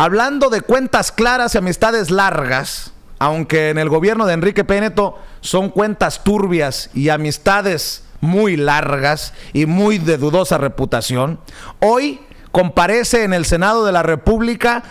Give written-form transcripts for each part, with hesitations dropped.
Hablando de cuentas claras y amistades largas, aunque en el gobierno de Enrique Peña Nieto son cuentas turbias y amistades muy largas y muy de dudosa reputación, hoy comparece en el Senado de la República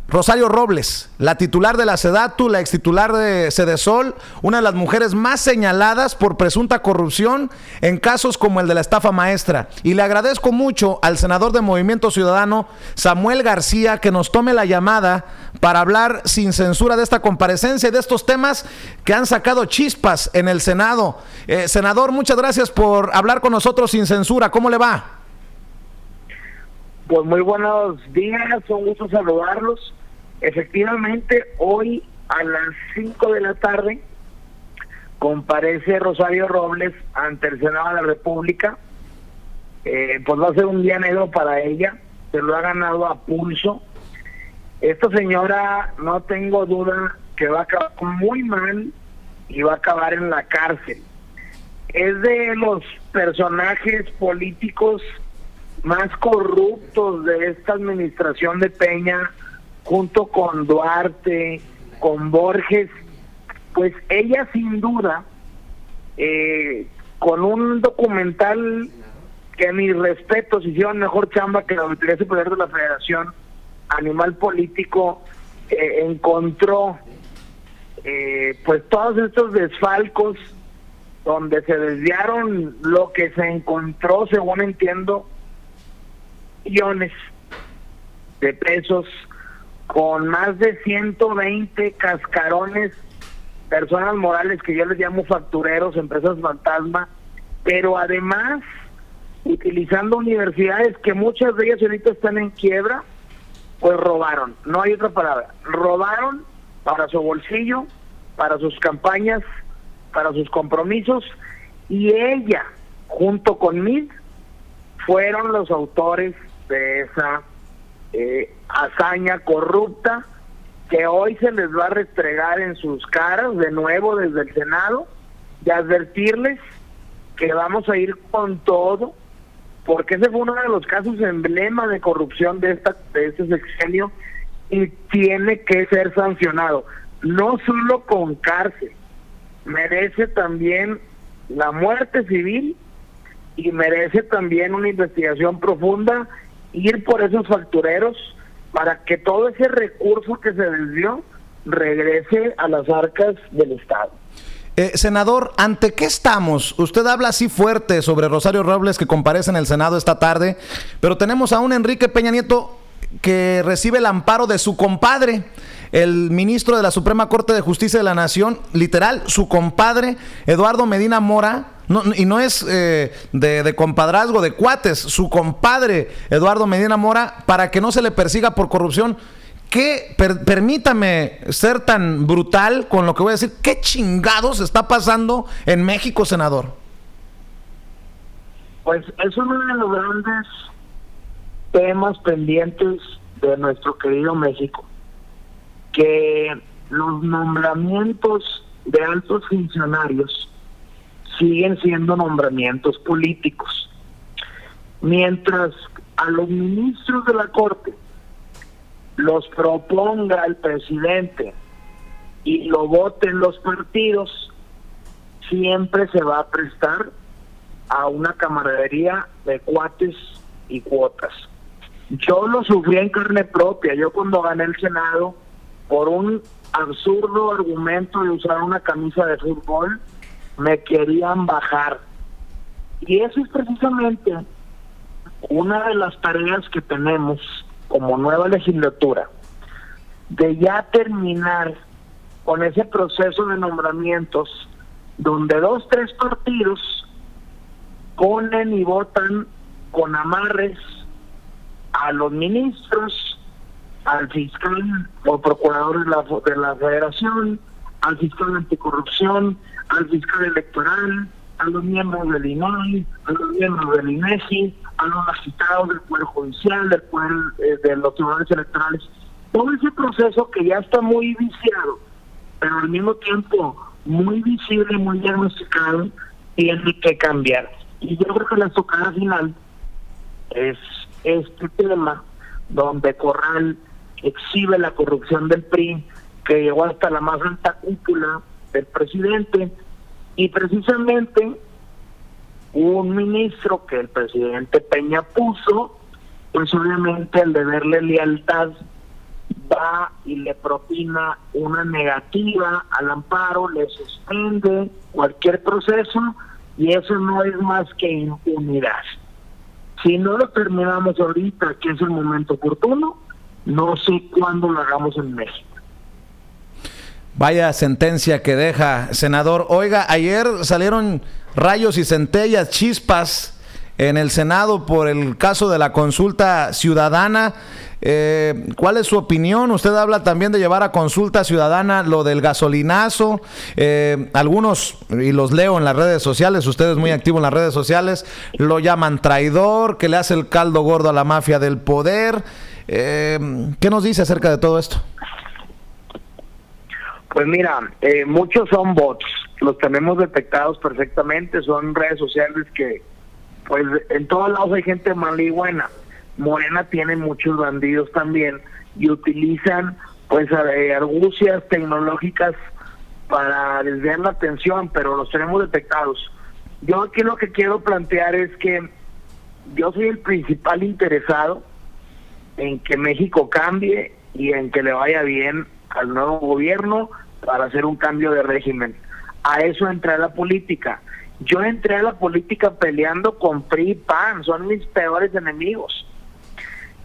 Rosario Robles, la titular de la SEDATU, la extitular de Sedesol, una de las mujeres más señaladas por presunta corrupción en casos como el de la estafa maestra. Y le agradezco mucho al senador de Movimiento Ciudadano, Samuel García, que nos tome la llamada para hablar sin censura de esta comparecencia y de estos temas que han sacado chispas en el Senado. Senador, muchas gracias por hablar con nosotros sin censura. ¿Cómo le va? Pues muy buenos días, un gusto saludarlos. Efectivamente, hoy a las 5 de la tarde comparece Rosario Robles ante el Senado de la República. Pues va a ser un día negro para ella, se lo ha ganado a pulso. Esta señora, no tengo duda que va a acabar muy mal y va a acabar en la cárcel. Es de los personajes políticos más corruptos de esta administración de Peña, junto con Duarte, con Borges. Pues ella sin duda, con un documental que a mis respetos hicieron mejor chamba que la Auditoría Superior de la Federación Animal Político, encontró pues todos estos desfalcos donde se desviaron lo que se encontró, según entiendo, millones de pesos, con más de 120 cascarones, personas morales que yo les llamo factureros, empresas fantasma, pero además utilizando universidades que muchas de ellas ahorita están en quiebra, pues robaron, no hay otra palabra, robaron para su bolsillo, para sus campañas, para sus compromisos, y ella, junto con Mid, fueron los autores de esa hazaña corrupta que hoy se les va a restregar en sus caras de nuevo desde el Senado, y advertirles que vamos a ir con todo, porque ese fue uno de los casos emblema de corrupción de este sexenio, y tiene que ser sancionado, no solo con cárcel, merece también la muerte civil y merece también una investigación profunda, ir por esos factureros para que todo ese recurso que se desvió regrese a las arcas del Estado. Senador, ¿ante qué estamos? Usted habla así fuerte sobre Rosario Robles, que comparece en el Senado esta tarde, pero tenemos a un Enrique Peña Nieto que recibe el amparo de su compadre, el ministro de la Suprema Corte de Justicia de la Nación, literal, su compadre, Eduardo Medina Mora. No, y no es de compadrazgo, de cuates, su compadre Eduardo Medina Mora, para que no se le persiga por corrupción. Permítame ser tan brutal con lo que voy a decir. ¿Qué chingados está pasando en México, senador? Pues es uno de los grandes temas pendientes de nuestro querido México, que los nombramientos de altos funcionarios siguen siendo nombramientos políticos, mientras a los ministros de la Corte los proponga el presidente y lo voten los partidos, siempre se va a prestar a una camaradería de cuates y cuotas. Yo lo sufrí en carne propia. Yo, cuando gané el Senado, por un absurdo argumento de usar una camisa de fútbol, me querían bajar. Y eso es precisamente una de las tareas que tenemos como nueva legislatura, de ya terminar con ese proceso de nombramientos donde 2, 3 partidos ponen y votan con amarres a los ministros, al fiscal o procurador de la Federación, al fiscal anticorrupción, al fiscal electoral, a los miembros del INAI, a los miembros del INEGI, a los magistrados del Poder Judicial, del Poder de los tribunales electorales. Todo ese proceso que ya está muy viciado, pero al mismo tiempo muy visible, muy diagnosticado, tiene que cambiar. Y yo creo que la estocada final es este tema donde Corral exhibe la corrupción del PRI, que llegó hasta la más alta cúpula del presidente, y precisamente un ministro que el presidente Peña puso, pues obviamente al deberle lealtad va y le propina una negativa al amparo, le suspende cualquier proceso, y eso no es más que impunidad. Si no lo terminamos ahorita, que es el momento oportuno, no sé cuándo lo hagamos en México. Vaya sentencia que deja, senador. Oiga, ayer salieron rayos y centellas, chispas en el Senado por el caso de la consulta ciudadana. ¿Cuál es su opinión? Usted habla también de llevar a consulta ciudadana lo del gasolinazo. Algunos, y los leo en las redes sociales, usted es muy activo en las redes sociales, lo llaman traidor, que le hace el caldo gordo a la mafia del poder. ¿Qué nos dice acerca de todo esto? Pues mira, muchos son bots, los tenemos detectados perfectamente, son redes sociales que, pues en todos lados hay gente mala y buena. Morena tiene muchos bandidos también y utilizan pues argucias tecnológicas para desviar la atención, pero los tenemos detectados. Yo aquí lo que quiero plantear es que yo soy el principal interesado en que México cambie y en que le vaya bien al nuevo gobierno para hacer un cambio de régimen. A eso entré a la política. Yo entré a la política peleando con PRI y PAN, son mis peores enemigos.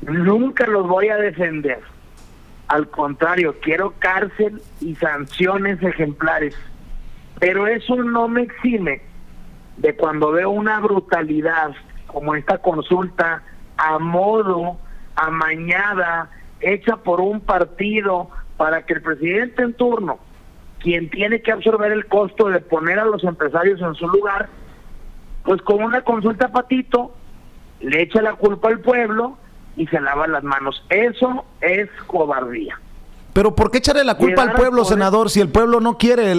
Nunca los voy a defender. Al contrario, quiero cárcel y sanciones ejemplares. Pero eso no me exime de cuando veo una brutalidad como esta consulta a modo, amañada, hecha por un partido para que el presidente en turno, quien tiene que absorber el costo de poner a los empresarios en su lugar, pues con una consulta patito, le echa la culpa al pueblo y se lava las manos. Eso es cobardía. Pero ¿por qué echarle la culpa al pueblo, senador, si el pueblo no quiere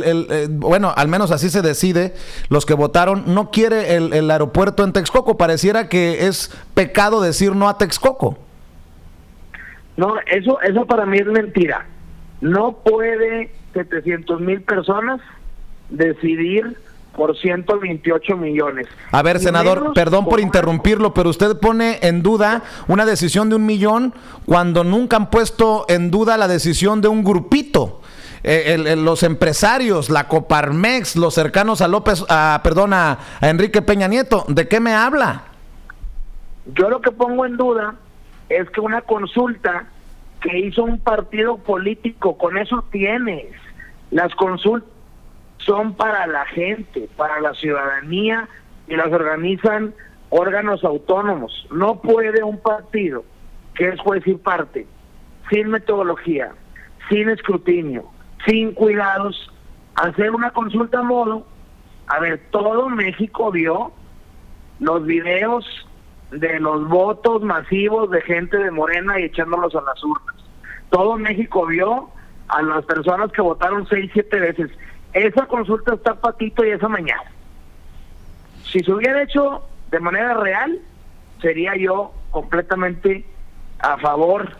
bueno, al menos así se decide, los que votaron, no quiere el aeropuerto en Texcoco? Pareciera que es pecado decir no a Texcoco. No, eso para mí es mentira. No puede 700,000 personas decidir por 128 millones. A ver, senador, perdón por interrumpirlo, pero usted pone en duda una decisión de 1 millón cuando nunca han puesto en duda la decisión de un grupito. Los empresarios, la Coparmex, los cercanos a Enrique Peña Nieto. ¿De qué me habla? Yo lo que pongo en duda es que una consulta que hizo un partido político, con eso tienes. Las consultas son para la gente, para la ciudadanía, y las organizan órganos autónomos. No puede un partido que es juez y parte, sin metodología, sin escrutinio, sin cuidados, hacer una consulta a modo. A ver, todo México vio los videos de los votos masivos de gente de Morena y echándolos a las urnas. Todo México vio a las personas que votaron 6, 7 veces. Esa consulta está patito y esa mañana. Si se hubiera hecho de manera real, sería yo completamente a favor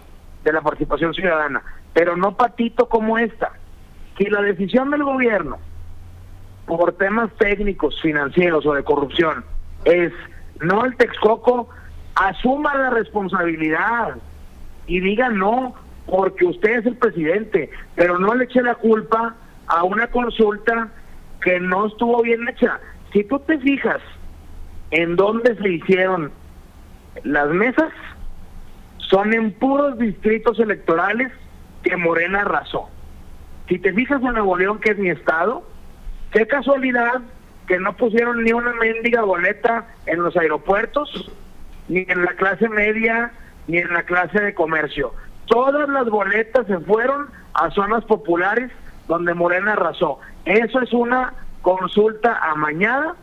de la participación ciudadana, pero no patito como esta. Si la decisión del gobierno por temas técnicos, financieros o de corrupción es no el Texcoco, asuma la responsabilidad y diga no, porque usted es el presidente, pero no le eche la culpa a una consulta que no estuvo bien hecha. Si tú te fijas en dónde se hicieron las mesas, son en puros distritos electorales que Morena arrasó. Si te fijas en Nuevo León, que es mi estado, qué casualidad que no pusieron ni una mendiga boleta en los aeropuertos, ni en la clase media, ni en la clase de comercio. Todas las boletas se fueron a zonas populares donde Morena arrasó. Eso es una consulta amañada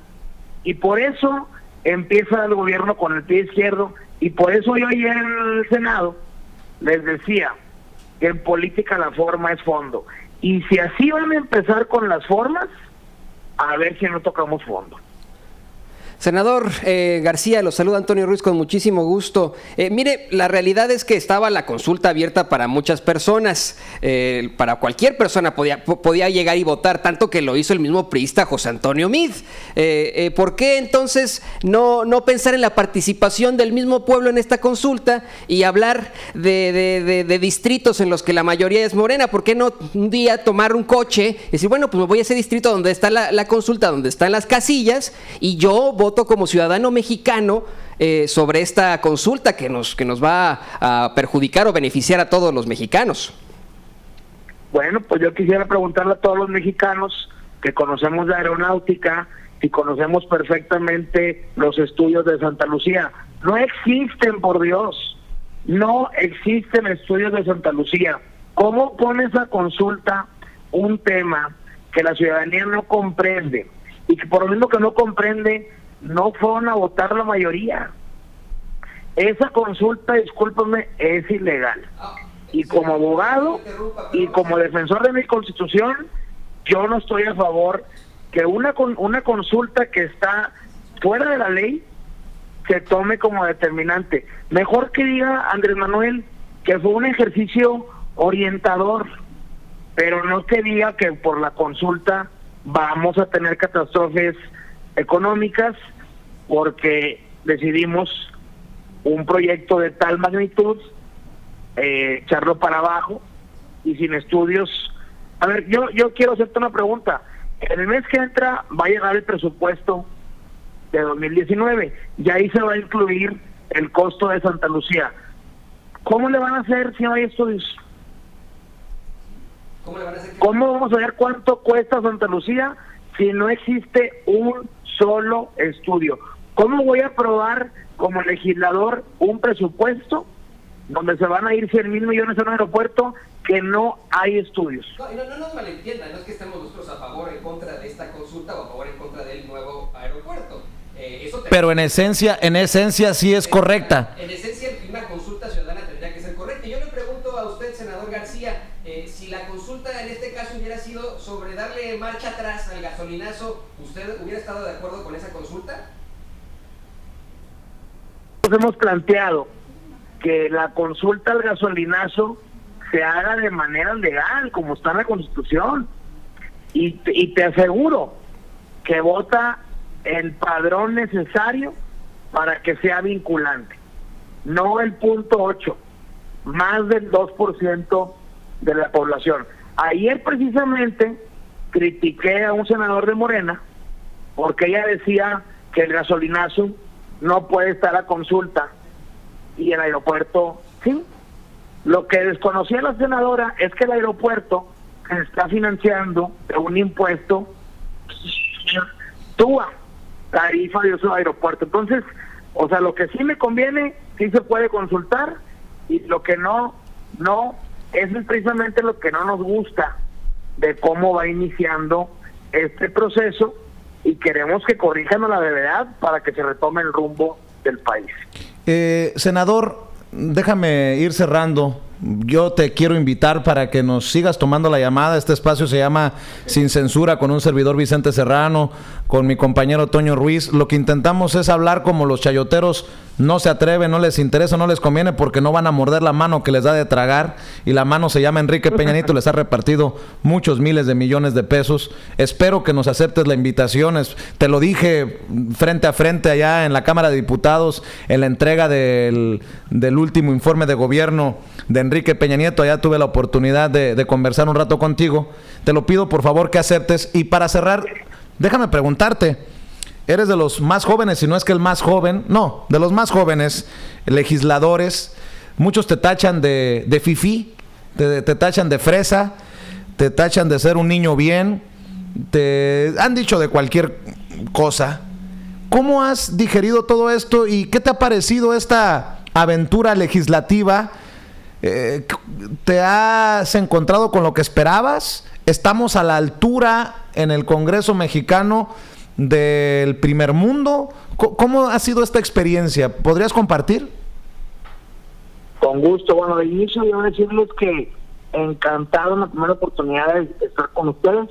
y por eso empieza el gobierno con el pie izquierdo, y por eso yo ayer en el Senado les decía que en política la forma es fondo. Y si así van a empezar con las formas, a ver si no tocamos fondo. Senador García, lo saluda Antonio Ruiz con muchísimo gusto. Mire, la realidad es que estaba la consulta abierta para muchas personas, para cualquier persona podía llegar y votar, tanto que lo hizo el mismo priista José Antonio Meade. ¿Por qué entonces no pensar en la participación del mismo pueblo en esta consulta y hablar de distritos en los que la mayoría es morena? ¿Por qué no un día tomar un coche y decir, bueno, pues me voy a ese distrito donde está la consulta, donde están las casillas, y yo voto como ciudadano mexicano sobre esta consulta que nos va a perjudicar o beneficiar a todos los mexicanos? Bueno, pues yo quisiera preguntarle a todos los mexicanos que conocemos de aeronáutica y conocemos perfectamente los estudios de Santa Lucía. No existen, por Dios, no existen estudios de Santa Lucía. ¿Cómo pones a consulta un tema que la ciudadanía no comprende? Y que por lo mismo que no comprende, no fueron a votar la mayoría. Esa consulta, discúlpame, es ilegal. Y como abogado y como defensor de mi Constitución, yo no estoy a favor que una consulta que está fuera de la ley se tome como determinante. Mejor que diga Andrés Manuel que fue un ejercicio orientador, pero no que diga que por la consulta vamos a tener catástrofes económicas porque decidimos un proyecto de tal magnitud echarlo para abajo y sin estudios. A ver, yo quiero hacerte una pregunta. En el mes que entra va a llegar el presupuesto de 2019 y ahí se va a incluir el costo de Santa Lucía. ¿Cómo le van a hacer si no hay estudios? ¿Cómo vamos a ver cuánto cuesta Santa Lucía si no existe un solo estudio? ¿Cómo voy a aprobar como legislador un presupuesto donde se van a ir 100,000 millones a un aeropuerto que no hay estudios? No nos malentiendan, no es que estemos nosotros a favor o en contra de esta consulta o a favor o en contra del nuevo aeropuerto. Pero en esencia sí es correcta. En esencia, una consulta ciudadana tendría que ser correcta. Yo le pregunto a usted, senador García, si la consulta en este caso hubiera sido sobre darle marcha atrás al gasolinazo, ¿usted hubiera estado de acuerdo con esa consulta? Nos hemos planteado que la consulta al gasolinazo se haga de manera legal, como está en la Constitución. Y te aseguro que vota el padrón necesario para que sea vinculante. No el 0.8, más del 2% de la población. Ayer precisamente critiqué a un senador de Morena porque ella decía que el gasolinazo no puede estar a consulta y el aeropuerto sí. Lo que desconocía la senadora es que el aeropuerto se está financiando de un impuesto TUA, tarifa de uso de aeropuerto. Entonces, o sea, lo que sí me conviene, sí se puede consultar, y lo que no, eso es precisamente lo que no nos gusta de cómo va iniciando este proceso, y queremos que corrijan a la brevedad para que se retome el rumbo del país. Senador, déjame ir cerrando. Yo te quiero invitar para que nos sigas tomando la llamada. Este espacio se llama Sin Censura, con un servidor Vicente Serrano, con mi compañero Toño Ruiz. Lo que intentamos es hablar como los chayoteros no se atreven, no les interesa, no les conviene, porque no van a morder la mano que les da de tragar, y la mano se llama Enrique Peña Nieto. Les ha repartido muchos miles de millones de pesos. Espero que nos aceptes la invitación. Te lo dije frente a frente allá en la Cámara de Diputados en la entrega del último informe de gobierno de Enrique Peña Nieto. Allá tuve la oportunidad de conversar un rato contigo. Te lo pido por favor que aceptes. Y para cerrar, déjame preguntarte, eres de los más jóvenes, si no es que el más joven, no, de los más jóvenes legisladores. Muchos te tachan de fifí, te tachan de fresa, te tachan de ser un niño bien, te han dicho de cualquier cosa. ¿Cómo has digerido todo esto y qué te ha parecido esta aventura legislativa? ¿Te has encontrado con lo que esperabas? ¿Estamos a la altura en el Congreso mexicano del primer mundo? ¿Cómo ha sido esta experiencia? ¿Podrías compartir? Con gusto. Bueno, de inicio yo decirles que encantado en la primera oportunidad de estar con ustedes,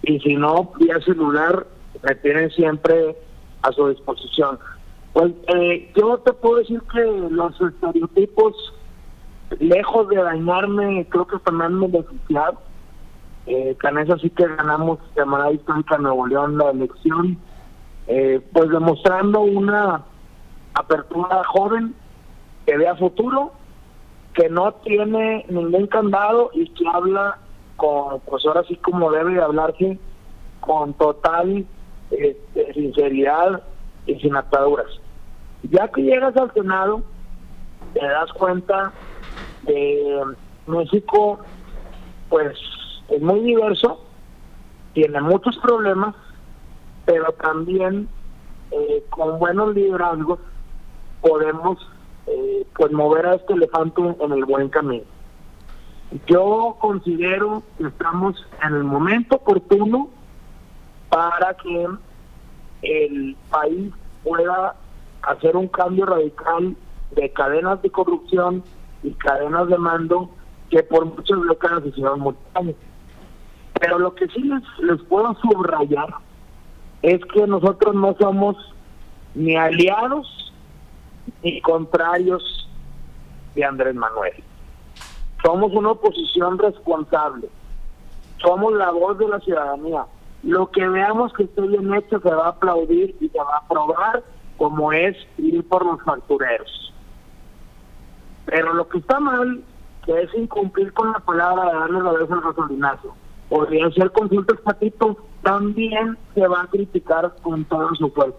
y si no, vía celular, me tienen siempre a su disposición. Pues yo te puedo decir que los estereotipos, lejos de dañarme, creo que también me beneficiaron. Con eso sí que ganamos de manera histórica en Nuevo León la elección, pues demostrando una apertura joven que vea futuro, que no tiene ningún candado y que habla con, pues ahora sí como debe de hablarse, con total sinceridad y sin ataduras. Ya que llegas al Senado, te das cuenta de México, pues es muy diverso, tiene muchos problemas, pero también con buenos liderazgos podemos pues mover a este elefante en el buen camino. Yo considero que estamos en el momento oportuno para que el país pueda hacer un cambio radical de cadenas de corrupción y cadenas de mando que por muchas décadas hicieron mucho daño. Pero lo que sí les puedo subrayar es que nosotros no somos ni aliados ni contrarios de Andrés Manuel. Somos una oposición responsable. Somos la voz de la ciudadanía. Lo que veamos que esté bien hecho se va a aplaudir y se va a aprobar, como es ir por los factureros. Pero lo que está mal, que es incumplir con la palabra de darle la vez al gasolinazo, podría ser consultas patito, también se va a criticar con todo su fuerza.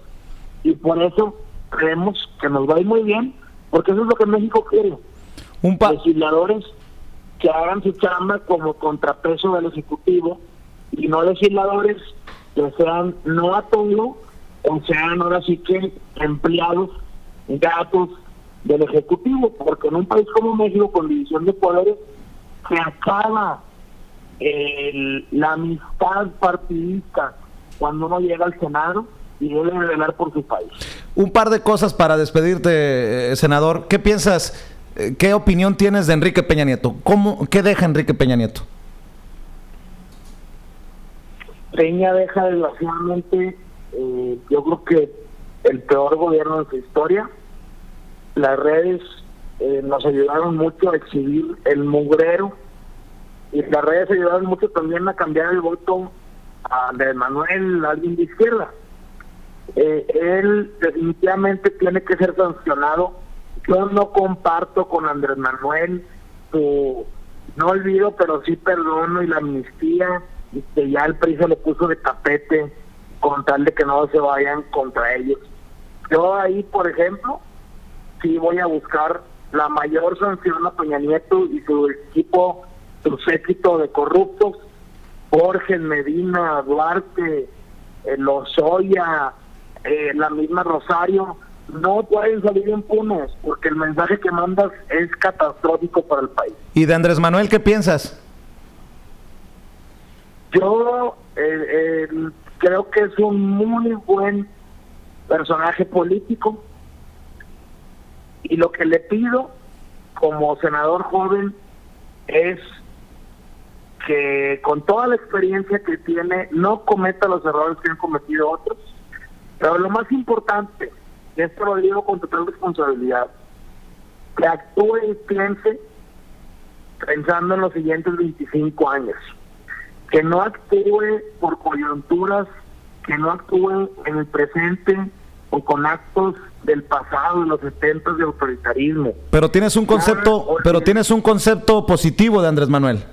Y por eso creemos que nos va a ir muy bien, porque eso es lo que México quiere. Legisladores que hagan su chamba como contrapeso del Ejecutivo y no legisladores que sean no a todo, o sean ahora sí que empleados, gatos del Ejecutivo, porque en un país como México con división de poderes se acaba la amistad partidista cuando uno llega al Senado y debe velar por su país. Un par de cosas para despedirte, senador. ¿Qué piensas, qué opinión tienes de Enrique Peña Nieto? ¿Qué deja Enrique Peña Nieto? Peña deja desgraciadamente, yo creo que el peor gobierno de su historia. Las redes nos ayudaron mucho a exhibir el mugrero, y las redes ayudaron mucho también a cambiar el voto de Manuel, alguien de izquierda. Él definitivamente tiene que ser sancionado. Yo no comparto con Andrés Manuel su no olvido, pero sí perdono y la amnistía, y que ya el PRI se le puso de tapete con tal de que no se vayan contra ellos. Yo ahí, por ejemplo, sí voy a buscar la mayor sanción a Peña Nieto y su equipo, su séquito de corruptos, Borges, Medina, Duarte, Lozoya, la misma Rosario. No pueden salir impunes porque el mensaje que mandas es catastrófico para el país. ¿Y de Andrés Manuel qué piensas? Yo creo que es un muy buen personaje político, y lo que le pido como senador joven es que con toda la experiencia que tiene no cometa los errores que han cometido otros, pero lo más importante, y esto lo digo con total responsabilidad, que actúe y piense pensando en los siguientes 25 años, que no actúe por coyunturas, que no actúe en el presente o con actos del pasado, de los 70 de autoritarismo. Pero tienes un concepto positivo de Andrés Manuel.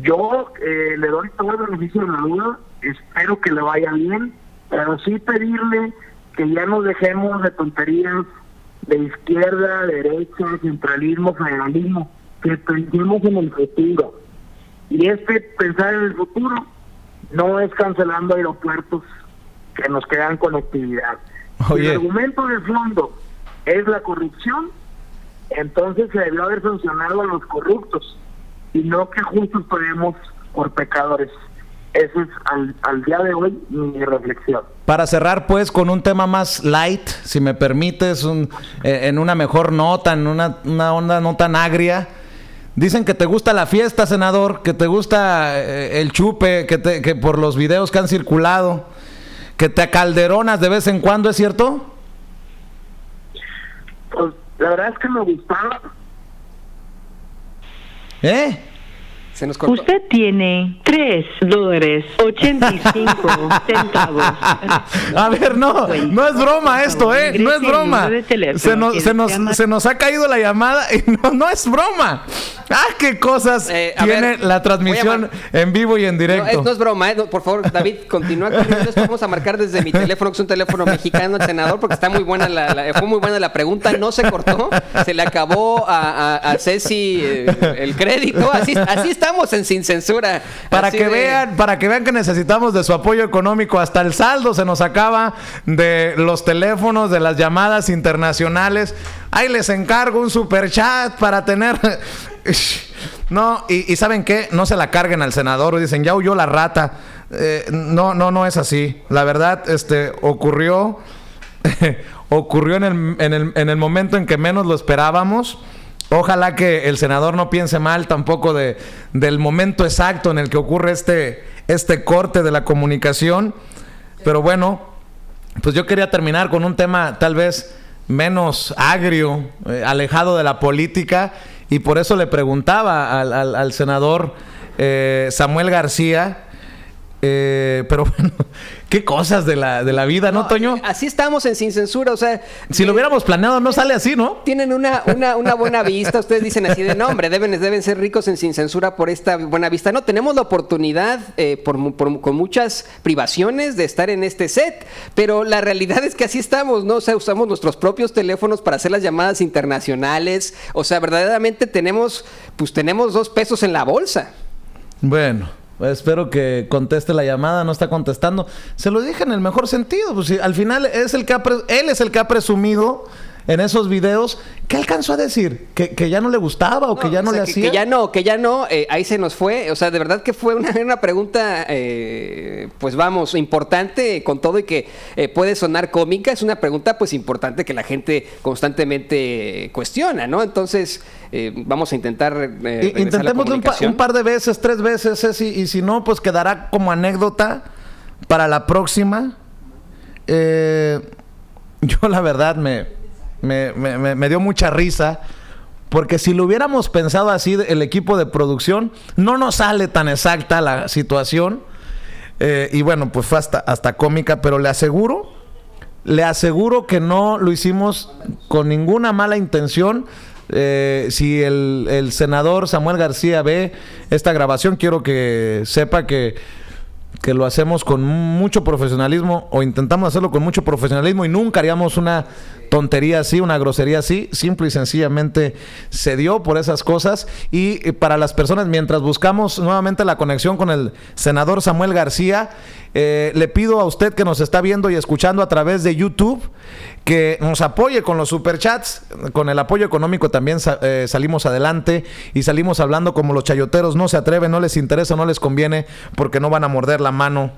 Yo le doy todo el beneficio de la duda, espero que le vaya bien, pero sí pedirle que ya nos dejemos de tonterías de izquierda, derecha, centralismo, federalismo, que pensemos en el futuro. Y pensar en el futuro no es cancelando aeropuertos que nos quedan conectividad. Si el argumento de fondo es la corrupción, entonces se debió haber sancionado a los corruptos y no que justos paguemos por pecadores. Eso es al día de hoy mi reflexión. Para cerrar pues con un tema más light, si me permites, en una mejor nota, en una onda no tan agria. Dicen que te gusta la fiesta, senador, que te gusta el chupe, que por los videos que han circulado. que te acalderonas de vez en cuando, ¿es cierto? Pues la verdad es que me gustaba. ¿Eh? Se nos cortó. Usted tiene $3.85. A ver, no es broma esto, no es broma. Se nos ha caído la llamada y no es broma. Qué cosas tiene la transmisión en vivo y en directo. No es broma, por favor, David, continúa con esto. Vamos a marcar desde mi teléfono, que es un teléfono mexicano, el senador, porque está muy buena fue muy buena la pregunta, no se cortó, se le acabó a Ceci el crédito, así estamos sin censura. Para que vean que necesitamos de su apoyo económico. Hasta el saldo se nos acaba de los teléfonos, de las llamadas internacionales. Ahí les encargo un superchat para tener... No, y ¿saben qué? No se la carguen al senador. Dicen, ya huyó la rata. No es así. La verdad, ocurrió en el momento en que menos lo esperábamos. Ojalá que el senador no piense mal tampoco del momento exacto en el que ocurre este corte de la comunicación. Pero bueno, pues yo quería terminar con un tema tal vez menos agrio, alejado de la política, y por eso le preguntaba al senador Samuel García. Pero bueno, qué cosas de la vida, ¿no, Toño? Así estamos en Sin Censura, o sea... Si lo hubiéramos planeado, no sale así, ¿no? Tienen una buena vista, ustedes dicen así de, no, hombre, deben ser ricos en Sin Censura por esta buena vista. No, tenemos la oportunidad, con muchas privaciones, de estar en este set, pero la realidad es que así estamos, ¿no? O sea, usamos nuestros propios teléfonos para hacer las llamadas internacionales, o sea, verdaderamente tenemos 2 pesos en la bolsa. Bueno... Espero que conteste la llamada, no está contestando. Se lo dije en el mejor sentido. Pues, al final él es el que ha presumido en esos videos. ¿Qué alcanzó a decir? ¿Que ya no le gustaba o que ya no le hacía? Que ya no, ahí se nos fue. O sea, de verdad que fue una pregunta, pues vamos, importante con todo y que puede sonar cómica. Es una pregunta pues importante que la gente constantemente cuestiona, ¿no? Entonces, vamos a intentar intentémoslo un par de veces, 3 veces, y si no, pues quedará como anécdota para la próxima. Yo la verdad me dio mucha risa, porque si lo hubiéramos pensado así, el equipo de producción, no nos sale tan exacta la situación, y bueno, pues fue hasta cómica, pero le aseguro que no lo hicimos con ninguna mala intención. Si el senador Samuel García ve esta grabación, quiero que sepa que lo hacemos con mucho profesionalismo, o intentamos hacerlo con mucho profesionalismo, y nunca haríamos una tontería así, una grosería así. Simple y sencillamente se dio por esas cosas. Y para las personas, mientras buscamos nuevamente la conexión con el senador Samuel García, le pido a usted que nos está viendo y escuchando a través de YouTube, que nos apoye con los superchats. Con el apoyo económico también salimos adelante, y salimos hablando como los chayoteros. No se atreven, no les interesa, no les conviene, porque no van a morder la mano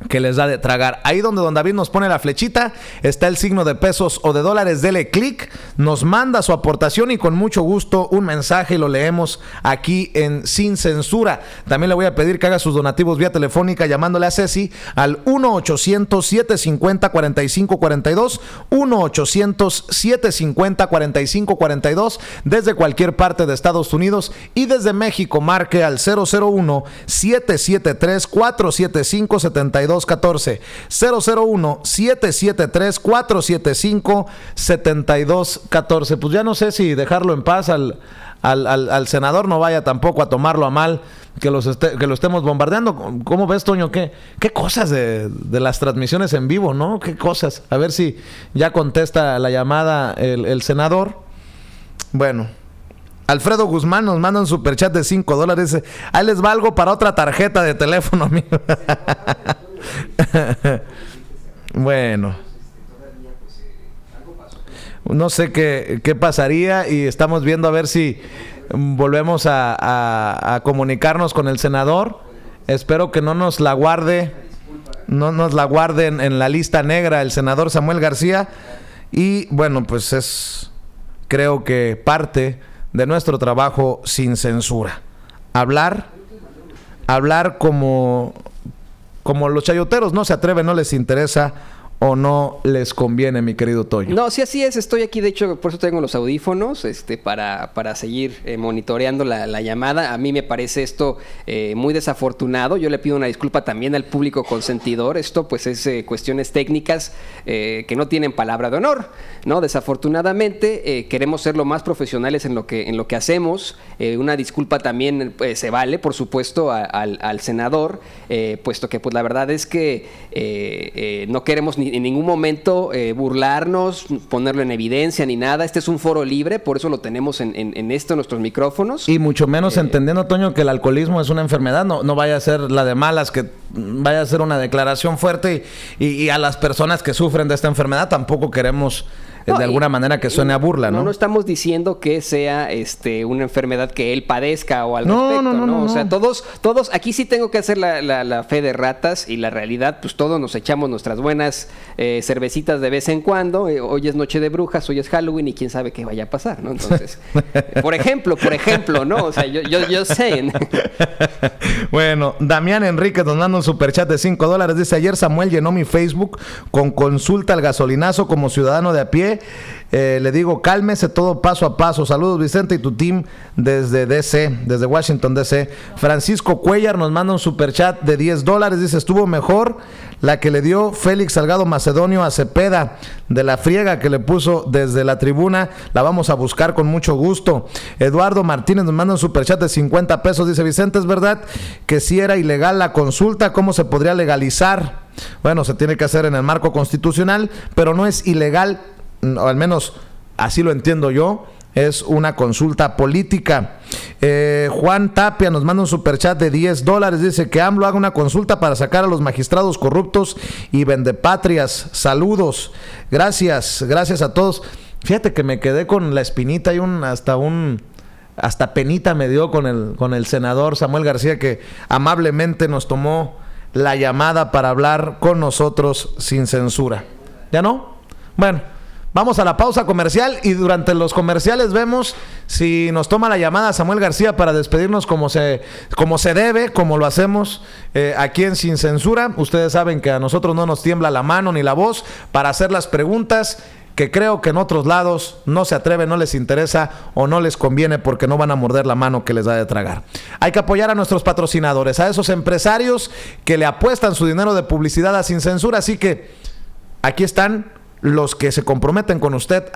que les da de tragar. Ahí donde don David nos pone la flechita, está el signo de pesos o de dólares. Dele clic, nos manda su aportación y con mucho gusto un mensaje, y lo leemos aquí en Sin Censura. También le voy a pedir que haga sus donativos vía telefónica llamándole a Ceci al 1-800-750-4542, 1-800-750-4542, desde cualquier parte de Estados Unidos, y desde México marque al 001-773-475-7214, 001-773-475-7214. Pues ya no sé si dejarlo en paz al senador, no vaya tampoco a tomarlo a mal que lo estemos bombardeando. ¿Cómo ves, Toño? ¿Qué cosas de las transmisiones en vivo, ¿no? ¿Qué cosas? A ver si ya contesta la llamada el senador. Bueno, Alfredo Guzmán nos manda un superchat de $5. Ahí les va algo para otra tarjeta de teléfono, amigo. Bueno, no sé qué pasaría, y estamos viendo a ver si volvemos a comunicarnos con el senador. Espero que no nos la guarden en la lista negra el senador Samuel García. Y bueno, pues creo que parte de nuestro trabajo Sin Censura, hablar como como los chayoteros, no se atreven, no les interesa o no les conviene, mi querido Toño. No, sí, así es. Estoy aquí, de hecho, por eso tengo los audífonos, para seguir monitoreando la llamada. A mí me parece esto muy desafortunado. Yo le pido una disculpa también al público consentidor. Esto, pues, es cuestiones técnicas que no tienen palabra de honor, ¿no? Desafortunadamente, queremos ser lo más profesionales en lo que hacemos. Una disculpa también se vale, por supuesto, al senador, puesto que, pues, la verdad es que no queremos en ningún momento burlarnos, ponerlo en evidencia ni nada. Este es un foro libre, por eso lo tenemos en nuestros micrófonos. Y mucho menos entendiendo, Toño, que el alcoholismo es una enfermedad. No vaya a ser la de malas, que vaya a ser una declaración fuerte. Y a las personas que sufren de esta enfermedad tampoco queremos de alguna manera que suene a burla, ¿no? No estamos diciendo que sea una enfermedad que él padezca o al respecto, ¿no? O sea, todos, aquí sí tengo que hacer la fe de ratas, y la realidad, pues todos nos echamos nuestras buenas cervecitas de vez en cuando. Hoy es Noche de Brujas, hoy es Halloween, y quién sabe qué vaya a pasar, ¿no? Entonces, por ejemplo, ¿no? O sea, yo sé. Bueno, Damián Enríquez nos manda un superchat de $5. Dice: ayer Samuel llenó mi Facebook con consulta al gasolinazo como ciudadano de a pie. Le digo, cálmese, todo paso a paso. Saludos, Vicente, y tu team desde DC, desde Washington, DC. Francisco Cuellar nos manda un superchat de $10. Dice: estuvo mejor la que le dio Félix Salgado Macedonio a Cepeda, de la friega que le puso desde la tribuna. La vamos a buscar con mucho gusto. Eduardo Martínez nos manda un superchat de $50. Dice: Vicente, ¿es verdad que si era ilegal la consulta? ¿Cómo se podría legalizar? Bueno, se tiene que hacer en el marco constitucional, pero no es ilegal, o al menos así lo entiendo yo. Es una consulta política. Juan Tapia nos manda un superchat de $10. Dice: que AMLO haga una consulta para sacar a los magistrados corruptos y vendepatrias. Saludos. Gracias a todos. Fíjate que me quedé con la espinita y hasta penita me dio con el senador Samuel García, que amablemente nos tomó la llamada para hablar con nosotros sin censura. ¿Ya no? Bueno, vamos a la pausa comercial, y durante los comerciales vemos si nos toma la llamada Samuel García para despedirnos como se debe, como lo hacemos aquí en Sin Censura. Ustedes saben que a nosotros no nos tiembla la mano ni la voz para hacer las preguntas que creo que en otros lados no se atreven, no les interesa o no les conviene, porque no van a morder la mano que les da de tragar. Hay que apoyar a nuestros patrocinadores, a esos empresarios que le apuestan su dinero de publicidad a Sin Censura. Así que aquí están los que se comprometen con usted